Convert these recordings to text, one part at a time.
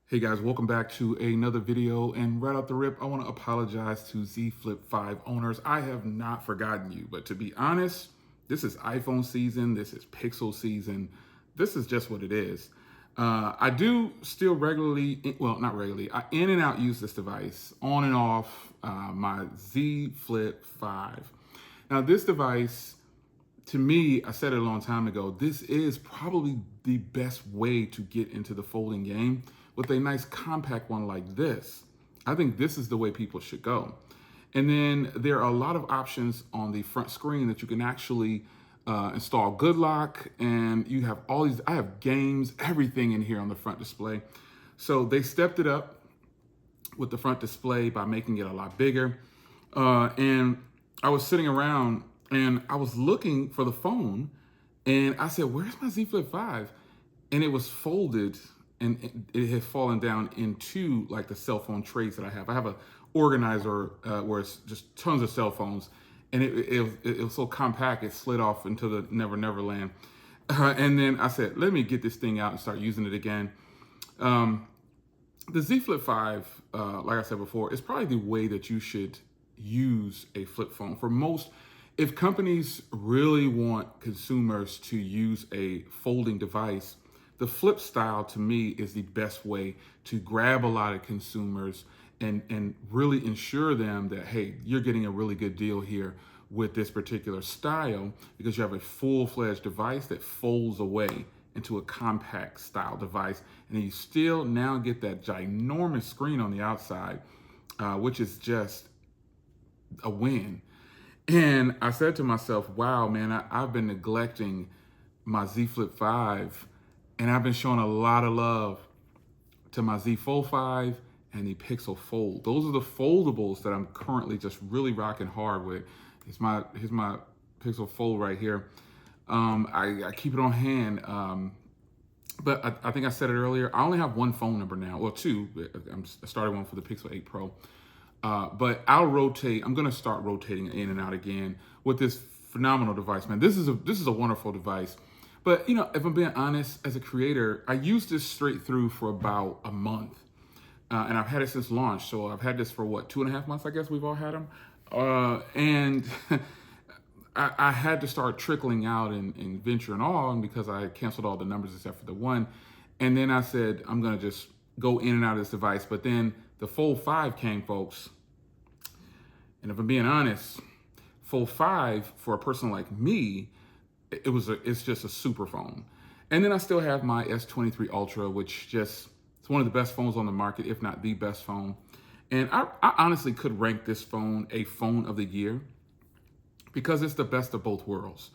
Hey guys, welcome back to another video. And right off the rip, I want to apologize to Z Flip5 owners. I have not forgotten you, but to be honest, this is iPhone season, this is Pixel season, this is just what it is. I do still regularly, well, not regularly, I in and out use this device on and off my Z Flip 5. Now, this device, to me, I said it a long time ago, this is probably the best way to get into the folding game with a nice compact one like this. I think this is the way people should go. And then there are a lot of options on the front screen that you can actually install Good Lock, and you have all these, I have games, everything in here on the front display. So they stepped it up with the front display by making it a lot bigger. And I was sitting around and I was looking for the phone, and I said, where's my Z Flip 5? And it was folded, and it had fallen down into like the cell phone trays that I have. I have a organizer where it's just tons of cell phones, and it was so compact it slid off into the Never Land. And then I said, let me get this thing out and start using it again. The Z Flip 5, like I said before, is probably the way that you should use a flip phone. For most, if companies really want consumers to use a folding device, the flip style to me is the best way to grab a lot of consumers and really ensure them that, hey, you're getting a really good deal here with this particular style, because you have a full-fledged device that folds away into a compact style device, and you still now get that ginormous screen on the outside, which is just a win. And I said to myself, wow, man, I've been neglecting my Z Flip 5, and I've been showing a lot of love to my Z Fold 5 and the Pixel Fold. Those are the foldables that I'm currently just really rocking hard with. Here's my Pixel Fold right here. I keep it on hand. But I think I said it earlier, I only have one phone number now, well, two. I started one for the Pixel 8 Pro. But I'm gonna start rotating in and out again with this phenomenal device, man. This is a wonderful device. But you know, if I'm being honest, as a creator, I used this straight through for about a month. And I've had it since launch. So I've had this for what, 2.5 months, I guess we've all had them. And I had to start trickling out and venturing on because I canceled all the numbers except for the one. And then I said, I'm gonna just go in and out of this device. But then the Fold 5 came, folks. And if I'm being honest, Fold 5 for a person like me, it's just a super phone. And then I still have my S23 Ultra, which it's one of the best phones on the market, if not the best phone. And I honestly could rank this phone a phone of the year because it's the best of both worlds.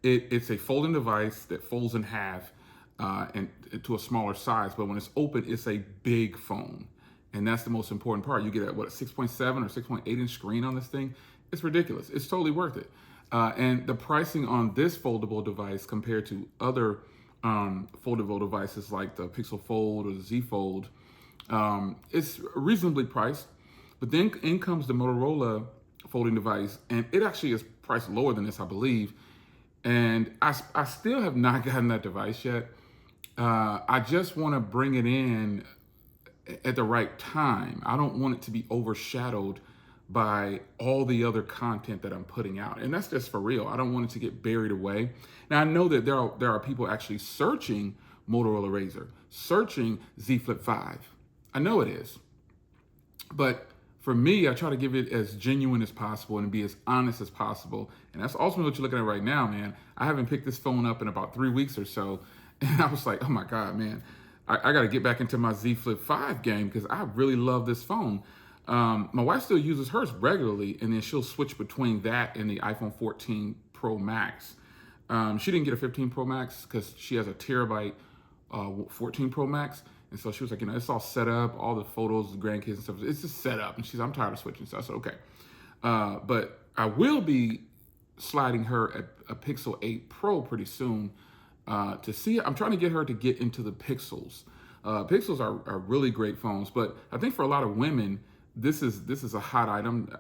It's a folding device that folds in half and to a smaller size, but when it's open, it's a big phone. And that's the most important part. You get a 6.7 or 6.8 inch screen on this thing. It's ridiculous. It's totally worth it. And the pricing on this foldable device compared to other foldable devices like the Pixel Fold or the Z Fold, it's reasonably priced. But then in comes the Motorola folding device, and it actually is priced lower than this, I believe. And I still have not gotten that device yet. I just want to bring it in at the right time. I don't want it to be overshadowed by all the other content that I'm putting out. And that's just for real. I don't want it to get buried away. Now I know that there are people actually searching Motorola Razr, searching Z Flip 5. I know it is. But for me, I try to give it as genuine as possible and be as honest as possible. And that's ultimately what you're looking at right now, man. I haven't picked this phone up in about 3 weeks or so. And I was like, oh my God, man, I got to get back into my Z Flip 5 game because I really love this phone. My wife still uses hers regularly, and then she'll switch between that and the iPhone 14 Pro Max. She didn't get a 15 Pro Max because she has a terabyte 14 Pro Max. And so she was like, you know, it's all set up, all the photos, the grandkids and stuff, it's just set up. And she's, I'm tired of switching. So I said, okay. But I will be sliding her a Pixel 8 Pro pretty soon to see. I'm trying to get her to get into the Pixels. Pixels are really great phones, but I think for a lot of women, this is a hot item.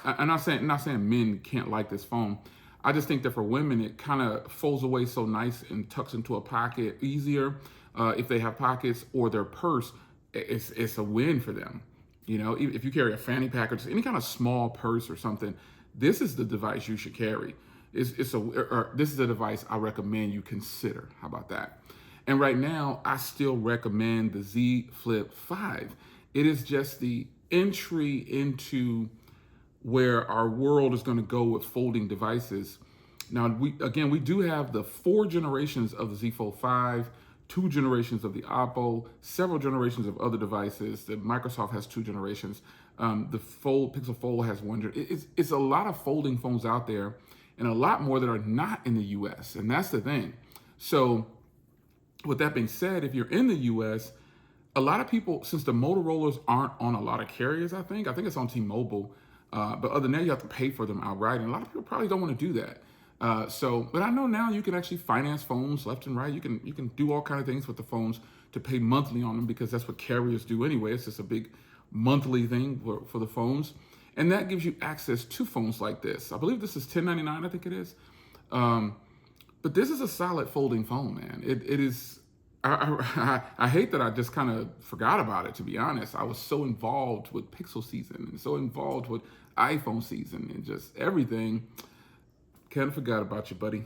I'm not saying men can't like this phone. I just think that for women, it kind of folds away so nice and tucks into a pocket easier if they have pockets, or their purse it's a win for them. You know, if you carry a fanny pack or just any kind of small purse or something, this is the device you should carry. This is a device I recommend you consider. How about that? And right now, I still recommend the Z Flip 5. It is just the entry into where our world is going to go with folding devices. Now, we do have the 4 generations of the Z Fold 5, 2 generations of the Oppo, several generations of other devices. The Microsoft has 2 generations. The Pixel Fold has 1. It's a lot of folding phones out there, and a lot more that are not in the US, and that's the thing. So with that being said, if you're in the US, a lot of people, since the Motorola's aren't on a lot of carriers, I think it's on T-Mobile, but other than that, you have to pay for them outright, and a lot of people probably don't want to do that. But I know now you can actually finance phones left and right. You can do all kind of things with the phones to pay monthly on them, because that's what carriers do anyway. It's just a big monthly thing for the phones, and that gives you access to phones like this. I believe this is $10.99. I think it is. But this is a solid folding phone, man. It is. I hate that I just kind of forgot about it, to be honest. I was so involved with Pixel season and so involved with iPhone season and just everything. Kind of forgot about you, buddy.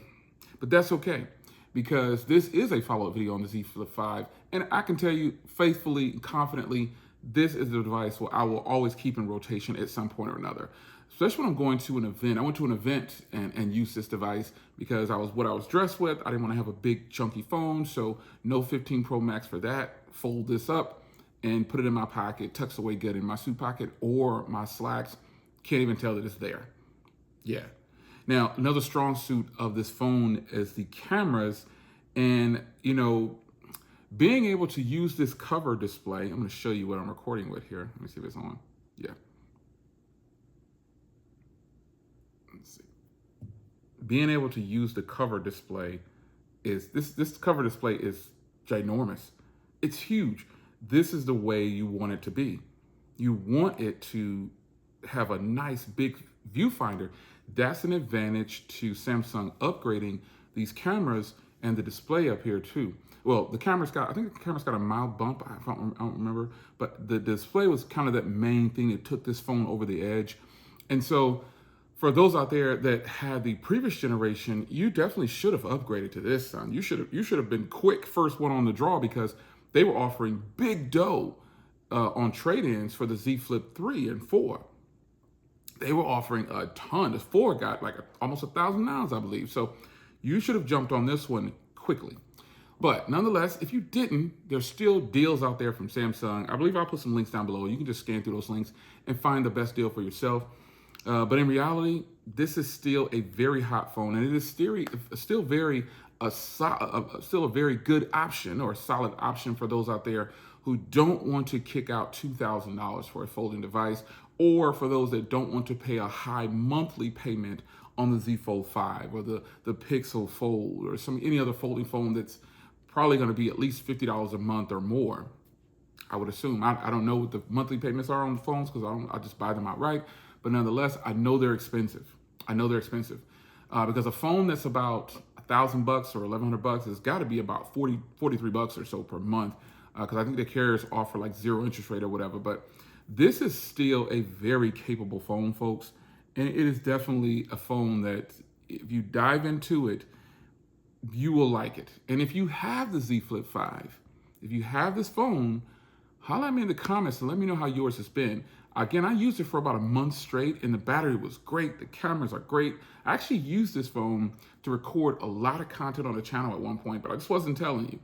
But that's okay, because this is a follow-up video on the Z Flip 5. And I can tell you faithfully, confidently, this is the device where I will always keep in rotation at some point or another. Especially when I'm going to an event. I went to an event and used this device because what I was dressed with. I didn't want to have a big chunky phone, so no 15 Pro Max for that. Fold this up and put it in my pocket, tucks away good in my suit pocket or my slacks. Can't even tell that it's there. Yeah. Now, another strong suit of this phone is the cameras, and you know, being able to use this cover display. I'm going to show you what I'm recording with here. Let me see if it's on. Yeah. Let's see. Being able to use the cover display is this cover display is ginormous. It's huge. This is the way you want it to be. You want it to have a nice big viewfinder. That's an advantage to Samsung upgrading these cameras and the display up here too. Well, I think the camera's got a mild bump. I don't remember, but the display was kind of that main thing that took this phone over the edge. And so for those out there that had the previous generation, you definitely should have upgraded to this, son. You should have been quick first one on the draw, because they were offering big dough on trade-ins for the Z Flip 3 and 4. They were offering a ton. The 4 got like almost $1,000, I believe. So you should have jumped on this one quickly. But nonetheless, if you didn't, there's still deals out there from Samsung. I believe I'll put some links down below. You can just scan through those links and find the best deal for yourself. But in reality, this is still a very hot phone, and it is still a very good option, or a solid option for those out there who don't want to kick out $2,000 for a folding device, or for those that don't want to pay a high monthly payment on the Z Fold 5 or the Pixel Fold or any other folding phone that's probably going to be at least $50 a month or more. I would assume. I don't know what the monthly payments are on the phones, because I just buy them outright. But nonetheless, I know they're expensive. Because a phone that's about $1,000 or $1,100 has got to be about $43 or so per month. Because I think the carriers offer like 0 interest rate or whatever. But this is still a very capable phone, folks. And it is definitely a phone that if you dive into it, you will like it. And if you have the Z Flip 5, if you have this phone, holler at me in the comments and let me know how yours has been. Again, I used it for about a month straight, and the battery was great. The cameras are great. I actually used this phone to record a lot of content on the channel at one point, but I just wasn't telling you.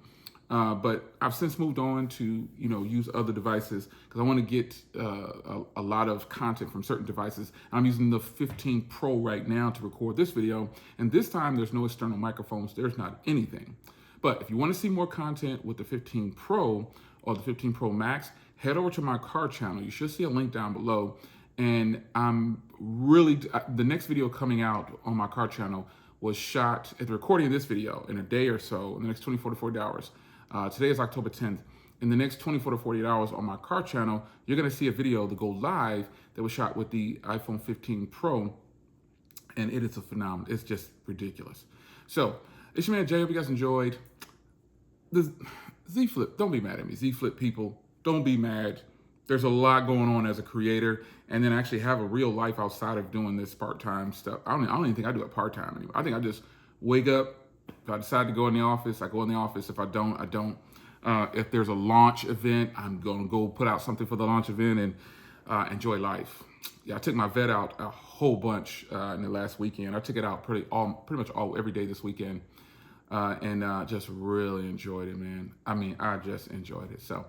But I've since moved on to, use other devices, because I want to get a lot of content from certain devices. I'm using the 15 Pro right now to record this video. And this time there's no external microphones. There's not anything. But if you want to see more content with the 15 Pro or the 15 Pro Max, head over to my car channel. You should see a link down below. And the next video coming out on my car channel was shot at the recording of this video in a day or so, in the next 24 to 48 hours. Today is October 10th. In the next 24 to 48 hours on my car channel, you're going to see a video to go live that was shot with the iPhone 15 Pro. And it is a phenomenon. It's just ridiculous. So, it's your man Jay. Hope you guys enjoyed. The Z Flip, don't be mad at me, Z Flip people. don't be mad. There's a lot going on as a creator, and then actually have a real life outside of doing this part-time stuff. I don't even think I do it part-time anymore. I think I just wake up. If I decide to go in the office, I go in the office. If I don't, I don't. If there's a launch event, I'm going to go put out something for the launch event and enjoy life. Yeah, I took my vet out a whole bunch in the last weekend. I took it out pretty much every day this weekend, and just really enjoyed it, man. I mean, I just enjoyed it. So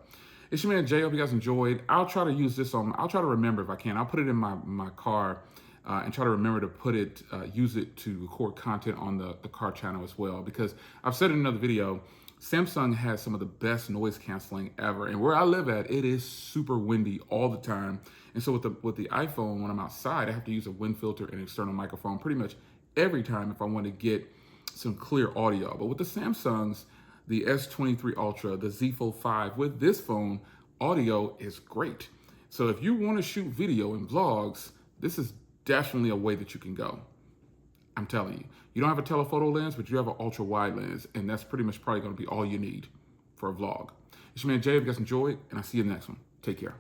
it's your man Jay. Hope you guys enjoyed. I'll try to use this I'll try to remember if I can. I'll put it in my car and try to remember to use it to record content on the car channel as well. Because I've said in another video, Samsung has some of the best noise canceling ever. And where I live at, it is super windy all the time. And so with the iPhone, when I'm outside, I have to use a wind filter and external microphone pretty much every time if I want to get some clear audio. But with the Samsungs, the S23 Ultra, the Z Fold 5, with this phone, audio is great. So if you want to shoot video and vlogs, this is definitely a way that you can go. I'm telling you. You don't have a telephoto lens, but you have an ultra wide lens, and that's pretty much probably going to be all you need for a vlog. It's your man Jay. If you guys enjoyed, and I'll see you in the next one. Take care.